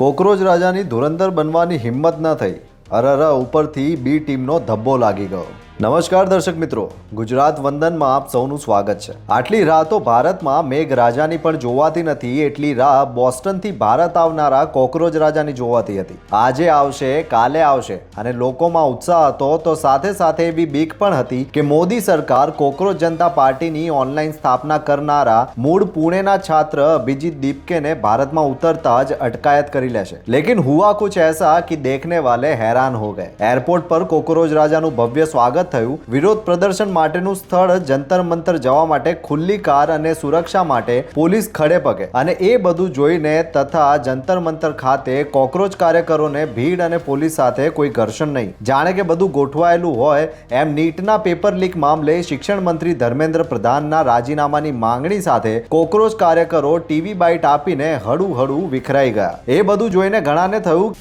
Cockroach રાજાની ધુરંધર બનવાની હિંમત ન થઈ. અરર ઉપરથી બી ટીમનો ધબ્બો લાગી ગયો. નમસ્કાર દર્શક મિત્રો, ગુજરાત વંદનમાં આપ સૌનું સ્વાગત છે. આટલી રાહ તો ભારતમાં મેઘરાજાની પણ જોવાતી નથી, એટલી રાહ બોસ્ટનથી ભારત આવનારા કોકરોચ રાજાની જોવાતી હતી. આજે આવશે, કાલે આવશે અને લોકોમાં ઉત્સાહ હતો તો સાથે સાથે એવી બીક પણ હતી કે મોદી સરકાર કોકરોચ જનતા પાર્ટીની ઓનલાઈન સ્થાપના કરનારા મૂળ પુણેના છાત્ર અભિજીત દીપકેને ભારતમાં ઉતરતા જ અટકાયત કરી લેશે. લેકિન હુઆ કુછ ऐसा कि देखने वाले हैरान हो गए. એરપોર્ટ પર કોકરોચ રાજાનું ભવ્ય સ્વાગત થયું. વિરોધ પ્રદર્શન માટેનું સ્થળ જંતર મંતર જવા માટે ખુલ્લી કાર અને સુરક્ષા માટે પોલીસ ખડે પગે, અને એ બધું જોઈને તથા જંતર મંતર ખાતે કોકરોચ કાર્યકરોને ભીડ અને પોલીસ સાથે કોઈ ઘર્ષણ નહીં. જાણે કે બધું ગોઠવાયેલું હોય એમ. નીટના પેપર લીક મામલે શિક્ષણ મંત્રી ધર્મેન્દ્ર પ્રધાનના રાજીનામાની માંગણી સાથે કોકરોચ કાર્યકરો ટીવી બાઇટ આપીને હળુ વિખરાઈ ગયા. એ બધું જોઈને ઘણાને થયું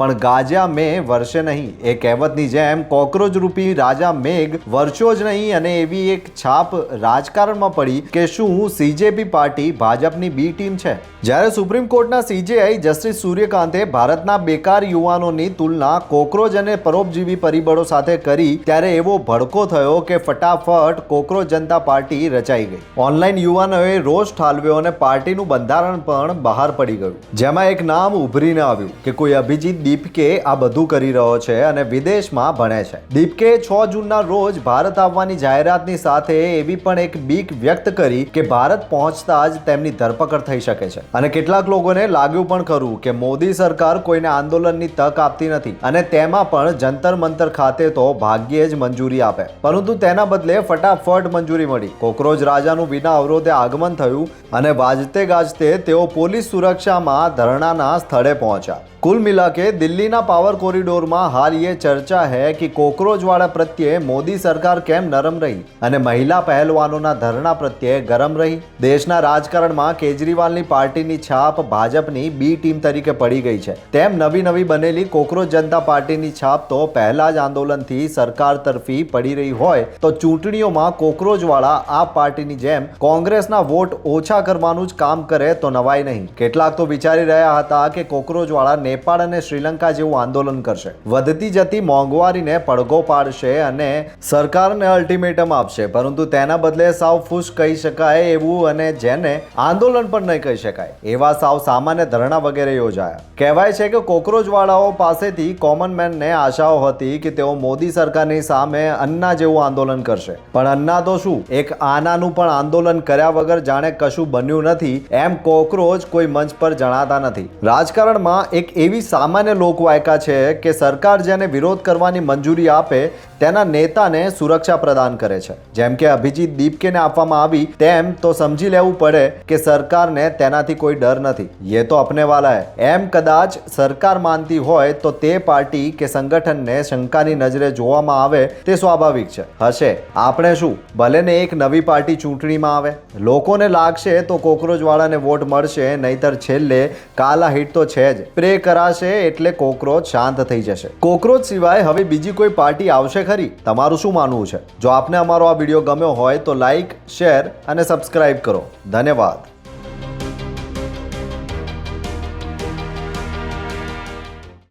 પણ ગાજ્યા મેં વર્ષે નહીં. એ કહેવતની જેમ કોકરોચ રૂપી રાજા મેઘ વર્ષો જ નહીં અને એવી એક છાપ રાજકારણમાં પડી કે શું સીજેપી પાર્ટી ભાજપની બી ટીમ છે. જ્યારે સુપ્રીમ કોર્ટના સીજેઆઈ જસ્ટિસ સૂર્યકાંતે ભારતના બેકાર યુવાનોની તુલના કોકરોચ અને પરોપજીવી પરિબળો સાથે કરી ત્યારે એવો ભડકો થયો કે ફટાફટ કોકરોચ જનતા પાર્ટી રચાઈ ગઈ. ઓનલાઈન યુવાનોએ રોષ ઠાલવ્યો અને પાર્ટીનું બંધારણ પણ બહાર પડી ગયું, જેમાં એક નામ ઉભરીને આવ્યું કે કોઈ અભિજીત દીપકે આ બધું કરી રહ્યો છે અને વિદેશમાં ભણે છે. દીપકે 6 જૂનના રોજ ભારત આવવાની જાહેરાતની સાથે એવી પણ એક બીક વ્યક્ત કરી કે ભારત પહોંચતા જ તેમની ધરપકડ થઈ શકે છે. અને કેટલાક લોકોને લાગ્યું પણ ખરું કે મોદી સરકાર કોઈને આંદોલનની તક આપતી નથી અને તેમાં પણ જંતર મંતર ખાતે તો ભાગ્યે જ મંજૂરી આપે. પરંતુ તેના બદલે ફટાફટ મંજૂરી મળી. કોકરોચ રાજાનું વિના અવરોધે આગમન થયું અને વાજતે ગાજતે તેઓ પોલીસ સુરક્ષામાં ધરણાના સ્થળે પહોંચ્યા. कुल मिला के दिल्ली ना पावर कोरिडोर में हाल ये चर्चा है कि कोकरोच वाला प्रत्ये मोदी सरकार केम नरम रही અને મહિલા પહેલવાનોના ધરણા પ્રત્યે ગરમ રહી. દેશના રાજકારણમાં કેજરીવાલની પાર્ટીની છાપ ભાજપની બી ટીમ તરીકે પડી ગઈ છે, તેમ નવી બનેલી કોકરોચ જનતા પાર્ટીની છાપ તો પહેલા જ આંદોલનથી સરકાર તરફી પડી રહી હોય તો ચૂંટણીઓમાં કોકરોચવાળા આ પાર્ટીની જેમ કોંગ્રેસના વોટ ઓછા કરવાનું જ કામ કરે તો નવાઈ નહીં. કેટલાક તો વિચારી રહ્યા હતા કે કોકરોચવાળા નેપાળ અને શ્રીલંકા જેવું આંદોલન કરશે, વધતી જતી મોંઘવારીને પડઘો પાડશે અને સરકારને અલ્ટિમેટમ આપશે. પરંતુ તેના બદલે સાવ ફૂસ કહી શકાય એવું અને જેને આંદોલન પણ નહીં કહી શકાય એવા સાવ સામાન્ય ધરણા વગેરે યોજાયા. કહેવાય છે કે કોકરોચવાળાઓ પાસેથી કોમન મેનને આશાઓ હતી કે તેઓ મોદી સરકારની સામે અન્ના જેવું આંદોલન કરશે. પણ અન્ના તો શું, એક આનાનું પણ આંદોલન કર્યા વગર જાણે કશું બન્યું નથી એમ કોકરોચ કોઈ મંચ પર જણાતા નથી. રાજકારણમાં એક એવી સામાન્ય લોકવાયકા છે કે સરકાર જેને વિરોધ કરવાની મંજૂરી આપે તેના નેતાને સુરક્ષા પ્રદાન કરે છે. જેમ કે અભિજીત દીપકેને આપવામાં આવી તેમ તો સમજી લેવું પડે કે સરકારને તેનાથી કોઈ ડર નથી. યે તો અપને વાલા હૈ એમ કદાચ સરકાર માનતી હોય તો તે પાર્ટી કે સંગઠનને શંકાની નજરે જોવામાં આવે તે સ્વાભાવિક છે. હશે, આપણે શું, ભલે ને એક નવી પાર્ટી ચૂંટણીમાં આવે, લોકોને લાગશે તો કોકરોચવાળાને વોટ મળશે, નહીતર છેલ્લે કાલા હિટ તો છે જ. પ્રે કરાશે એટલે કોકરોચ શાંત થઈ જશે. કોકરોચ સિવાય હવે બીજી કોઈ પાર્ટી આવશે ખરી? તમારું શું માનવું છે? જો આપને અમારો આ વિડીયો ગમ્યો હોય તો લાઈક, શેર અને સબસ્ક્રાઇબ કરો. ધન્યવાદ.